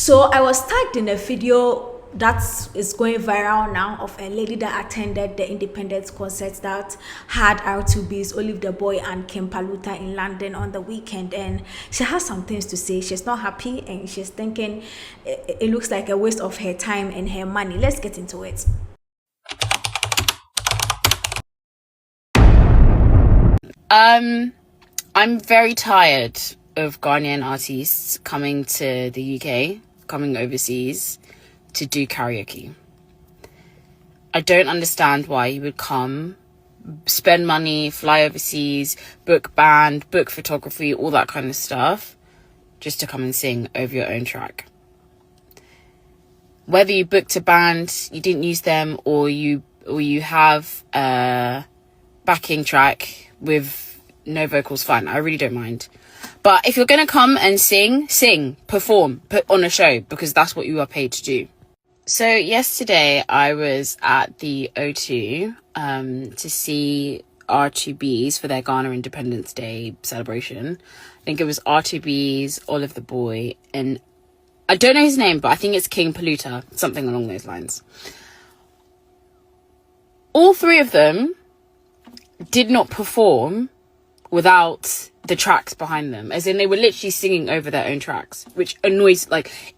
So I was tagged in a video that is going viral now of a lady that attended the Independence concert that had R2Bees, Olive the Boy, and Kim Paluta in London on the weekend. And she has some things to say. She's not happy and she's thinking it looks like a waste of her time and her money. Let's get into it. I'm very tired of Ghanaian artists coming to the UK, coming overseas to do karaoke. I don't understand why you would come, spend money, fly overseas, book band, book photography, all that kind of stuff, just to come and sing over your own track. Whether you booked a band, you didn't use them, or you have a backing track with no vocals, fine. I really don't mind. But if you're going to come and sing, perform, put on a show, because that's what you are paid to do. So yesterday I was at the O2 to see R2Bees for their Ghana Independence Day celebration. I think it was R2Bees, Olive the Boy, and I don't know his name, but I think it's King Paluta, something along those lines. All three of them did not perform without the tracks behind them, as in they were literally singing over their own tracks, which annoys,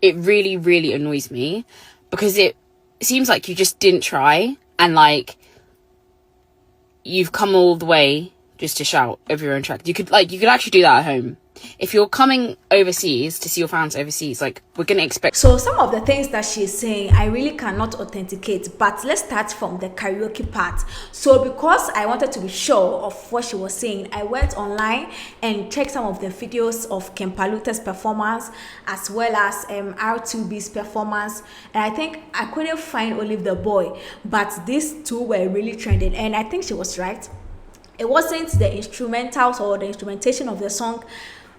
it really, really annoys me, because it seems like you just didn't try, and you've come all the way just to shout over your own track. You could actually do that at home. If you're coming overseas to see your fans overseas, we're gonna expect. So some of the things that she's saying, I really cannot authenticate, but let's start from the karaoke part. So because I wanted to be sure of what she was saying, I went online and checked some of the videos of Kim Paluta's performance as well as R2B's performance, and I think I couldn't find Olive the Boy, but these two were really trending, and I think she was right. It wasn't the instrumentals or the instrumentation of the song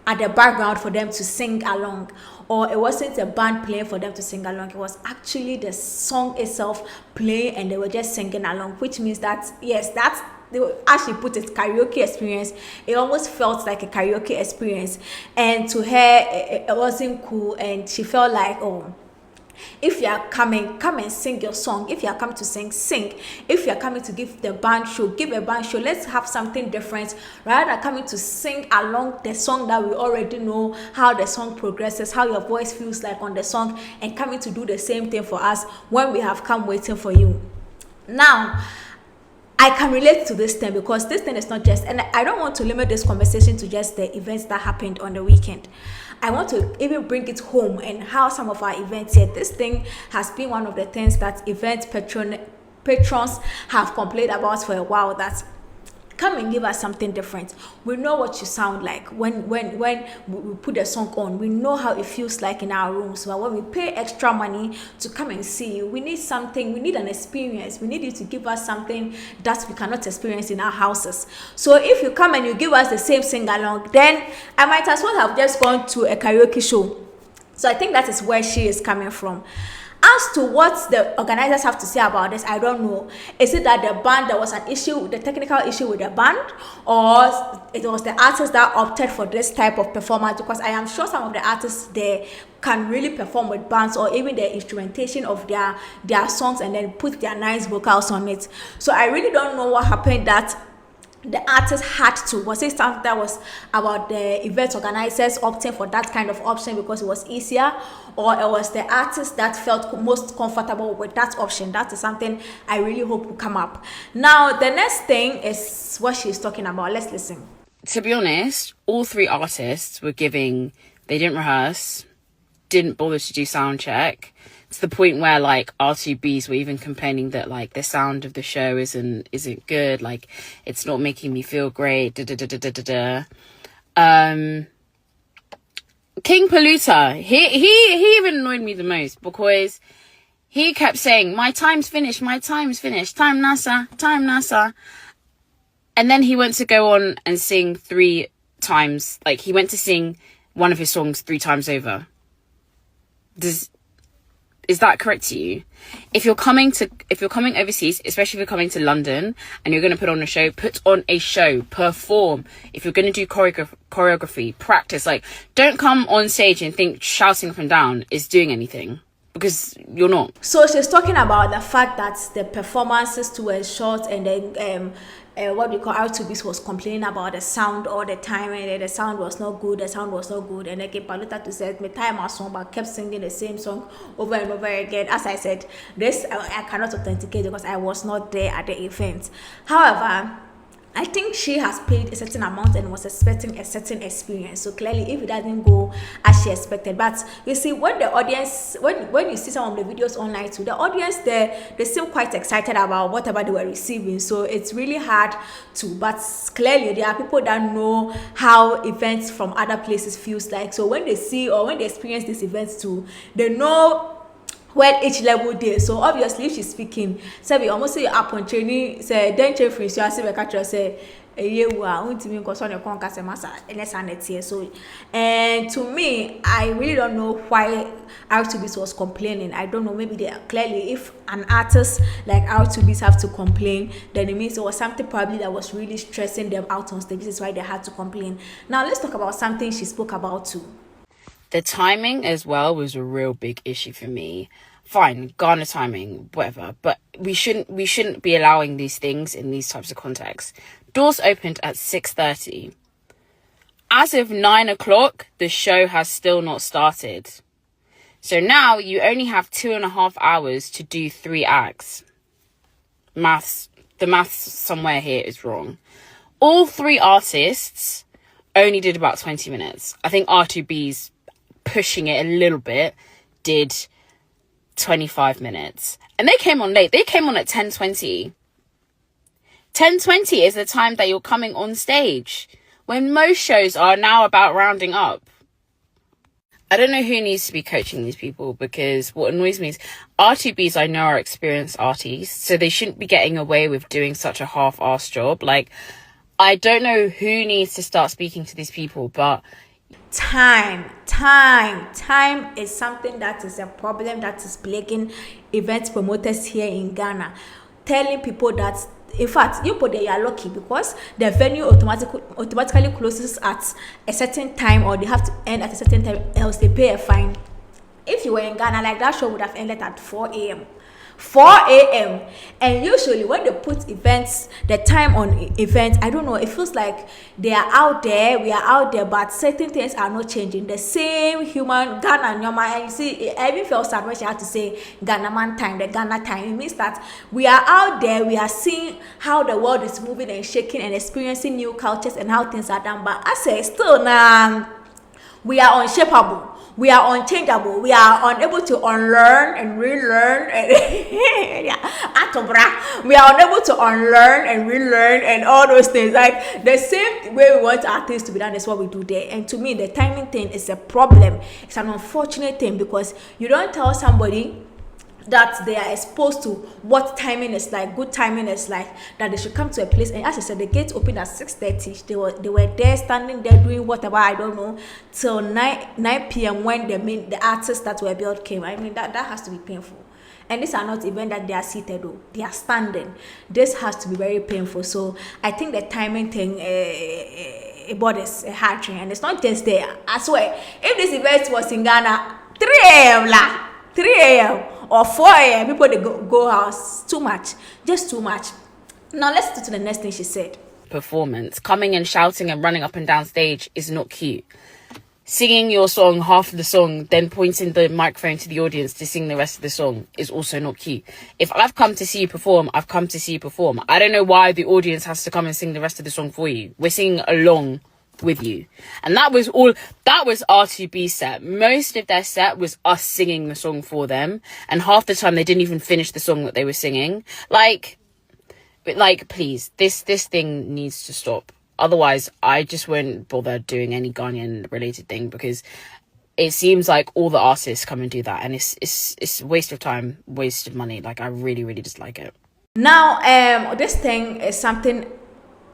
at the background for them to sing along, or it wasn't a band playing for them to sing along. It was actually the song itself playing and they were just singing along, which means that yes, that's, they actually put it karaoke experience. It almost felt like a karaoke experience, and to her it wasn't cool, and she felt like, oh, if you are coming, come and sing your song. If you are coming to sing. If you are coming to give the band show, give a band show. Let's have something different rather than coming to sing along the song that we already know how the song progresses, how your voice feels like on the song, and coming to do the same thing for us when we have come waiting for you. Now, I can relate to this thing because this thing is not just, and I don't want to limit this conversation to just the events that happened on the weekend. I want to even bring it home and how some of our events here. This thing has been one of the things that patrons have complained about for a while, that come and give us something different. We know what you sound like when we put the song on. We know how it feels like in our rooms. But when we pay extra money to come and see you, we need something. We need an experience. We need you to give us something that we cannot experience in our houses. So if you come and you give us the same sing along, then I might as well have just gone to a karaoke show. So I think that is where she is coming from. As to what the organizers have to say about this, I don't know. Is it that the band, there was an issue, the technical issue with the band, or it was the artists that opted for this type of performance? Because I am sure some of the artists there can really perform with bands, or even the instrumentation of their songs and then put their nice vocals on it. So I really don't know what happened that the artist had to. Was it something that was about the event organizers opting for that kind of option because it was easier, or it was the artist that felt most comfortable with that option? That is something I really hope will come up. Now, the next thing is what she's talking about. Let's listen. To be honest, all three artists were they didn't rehearse, didn't bother to do sound check, to the point where R2Bees were even complaining that the sound of the show isn't good, it's not making me feel great, King Paluta, he even annoyed me the most, because he kept saying, my time's finished, time NASA, and then he went to go on and sing 3 times, he went to sing one of his songs 3 times over. Is that correct to you? If you're coming overseas, especially if you're coming to London and you're going to put on a show, perform. If you're going to do choreography, practice. Like, don't come on stage and think shouting up and down is doing anything, because you're not. So she's talking about the fact that the performances too were short, and then what we call R2Bees was complaining about the sound all the time, and the sound was not good, and then Paluta to said me time our song, but kept singing the same song over and over again. As I said, this I cannot authenticate because I was not there at the event. However, I think she has paid a certain amount and was expecting a certain experience. So clearly, if it doesn't go as she expected, but you see, when the audience, when you see some of the videos online too, the audience they seem quite excited about whatever they were receiving. So it's really hard to. But clearly, there are people that know how events from other places feels like. So when they see or when they experience these events too, they know where each level there. So obviously, if she's speaking, say we almost say up on training, say then change free. So I see the catcher say, so and to me, I really don't know why R2Bees was complaining. I don't know, maybe they clearly, if an artist like R2Bees have to complain, then it means there was something probably that was really stressing them out on stage. This is why they had to complain. Now let's talk about something she spoke about too. The timing as well was a real big issue for me. Fine, Ghana timing, whatever, but we shouldn't be allowing these things in these types of contexts. Doors opened at 6:30. As of 9 o'clock, the show has still not started. So now you only have 2.5 hours to do 3 acts. The maths somewhere here is wrong. All 3 artists only did about 20 minutes. I think R2Bees, pushing it a little bit, did 25 minutes. And they came on late. They came on at 10:20. 10:20 is the time that you're coming on stage, when most shows are now about rounding up. I don't know who needs to be coaching these people, because what annoys me is R2Bees, I know, are experienced artists, so they shouldn't be getting away with doing such a half-assed job. Like, I don't know who needs to start speaking to these people, but Time is something that is a problem that is plaguing event promoters here in Ghana. Telling people that, in fact, you put there, you are lucky because the venue automatically closes at a certain time, or they have to end at a certain time, else they pay a fine. If you were in Ghana, like that show would have ended at 4 a.m. 4 a.m. And usually when they put events, the time on events, I don't know, it feels like they are out there, we are out there, but certain things are not changing. The same human Ghana Nyoma, and you see, I even felt sad when she had to say Ghana man time, the Ghana time. It means that we are out there, we are seeing how the world is moving and shaking and experiencing new cultures and how things are done. But I say still now, we are unshapable. We are unchangeable. We are unable to unlearn and relearn. We are unable to unlearn and relearn and all those things. Like the same way we want our things to be done is what we do there. And to me, the timing thing is a problem. It's an unfortunate thing because you don't tell somebody that they are exposed to what timing is like, good timing is like, that they should come to a place. And as I said, the gates opened at 6:30. They were there, standing there, doing whatever, I don't know, till 9 p.m. when the artists that were built came. I mean, that has to be painful. And these are not even that they are seated, though. They are standing. This has to be very painful. So I think the timing thing borders a hard thing. And it's not just there. I swear, if this event was in Ghana, 3 a.m. 3 a.m. or 4 a.m. people they go house. Too much. Just too much. Now let's go to the next thing she said. Performance. Coming and shouting and running up and down stage is not cute. Singing your song, half of the song, then pointing the microphone to the audience to sing the rest of the song is also not cute. If I've come to see you perform, I've come to see you perform. I don't know why the audience has to come and sing the rest of the song for you. We're singing along with you. And that was R2Bees set. Most of their set was us singing the song for them, and half the time they didn't even finish the song that they were singing. Like please, this thing needs to stop. Otherwise I just won't bother doing any Ghanaian related thing, because it seems like all the artists come and do that, and it's a waste of time, waste of money. Like, I really dislike it. Now this thing is something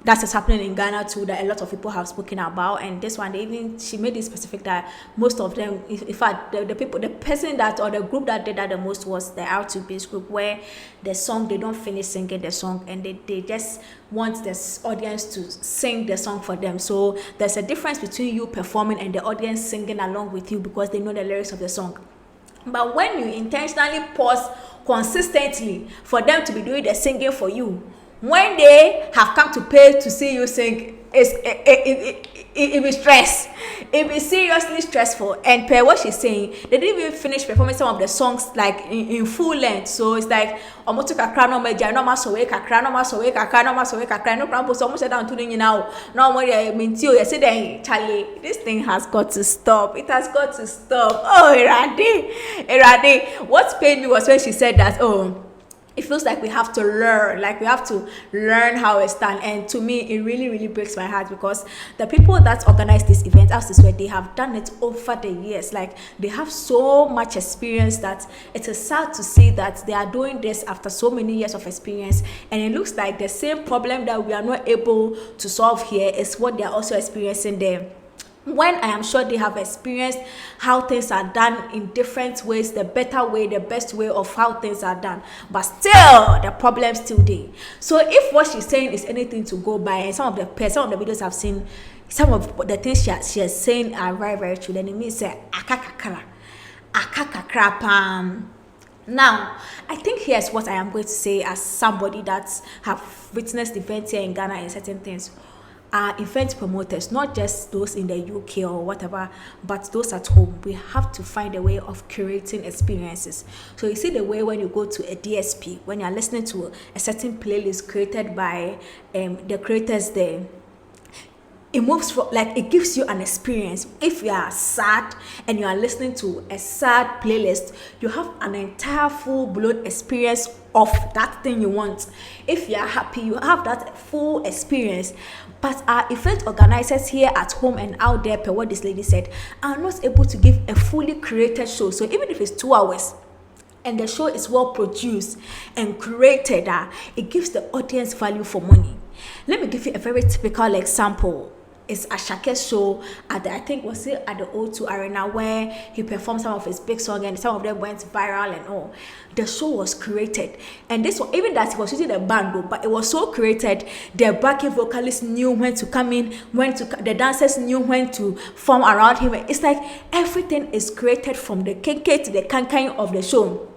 that is happening in Ghana too, that a lot of people have spoken about. And this one, she made it specific that most of them, in fact, the person that, or the group that did that the most was the R2Bees group, where the song, they don't finish singing the song, and they just want the audience to sing the song for them. So there's a difference between you performing and the audience singing along with you, because they know the lyrics of the song. But when you intentionally pause consistently for them to be doing the singing for you, when they have come to pay to see you sing, it be stress. It be seriously stressful. And per what she's saying, they didn't even finish performing some of the songs like in full length. So it's like almost kakra no meja no masowe kakra no masowe kakra no masowe kakra no krampo, so almost down to the now. No more mentio. You say then Charlie, this thing has got to stop. It has got to stop. Oh, Erade. What pained me was when she said that, oh, it feels like we have to learn how it stand. And to me, it really, really breaks my heart, because the people that organize this event, as this way, they have done it over the years. Like, they have so much experience that it is sad to see that they are doing this after so many years of experience, and it looks like the same problem that we are not able to solve here is what they are also experiencing there, when I am sure they have experienced how things are done in different ways, the better way, the best way of how things are done, but still the problem still there. So if what she's saying is anything to go by, and some of the videos I've seen, some of the things she is saying are very, very true, then it means say akakakra pam. Now, I think here's what I am going to say as somebody that have witnessed events here in Ghana and certain things. Are event promoters, not just those in the UK or whatever, but those at home. We have to find a way of curating experiences. So you see the way when you go to a DSP, when you're listening to a certain playlist created by the creators there, it moves from, like, it gives you an experience. If you are sad and you are listening to a sad playlist, you have an entire full-blown experience of that thing you want. If you are happy, you have that full experience. But our event organizers here at home and out there, per what this lady said, are not able to give a fully created show. So even if it's 2 hours and the show is well produced and created, it gives the audience value for money. Let me give you a very typical example. It's Ashake's show at the, I think was it at the O2 Arena, where he performed some of his big songs and some of them went viral and all. The show was created, and this one, even that he was using the band though, but it was so created. The backing vocalist knew when to come in, the dancers knew when to form around him. It's like everything is created from the kenke to the kankan of the show.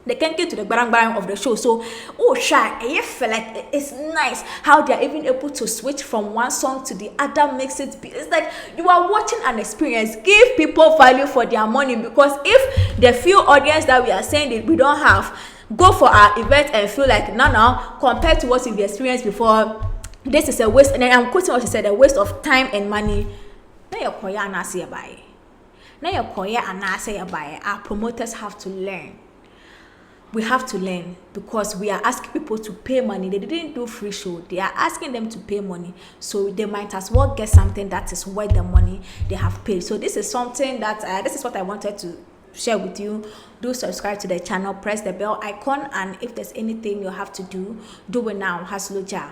The kenke to the barang of the show. So, oh, shy, I feel like it's nice how they are even able to switch from one song to the other, makes it be. It's like you are watching an experience. Give people value for their money, because if the few audience that we are saying that we don't have go for our event and feel like no, compared to what we've experienced before, this is a waste. And then I'm quoting what she said, a waste of time and money. Now you're koya and I say buy. Now you're koya and I say buy. Our promoters have to learn. We have to learn, because we are asking people to pay money. They didn't do free show. They are asking them to pay money. So they might as well get something that is worth the money they have paid. So this is something that, this is what I wanted to share with you. Do subscribe to the channel, press the bell icon, and if there's anything you have to do it now. Hasluja.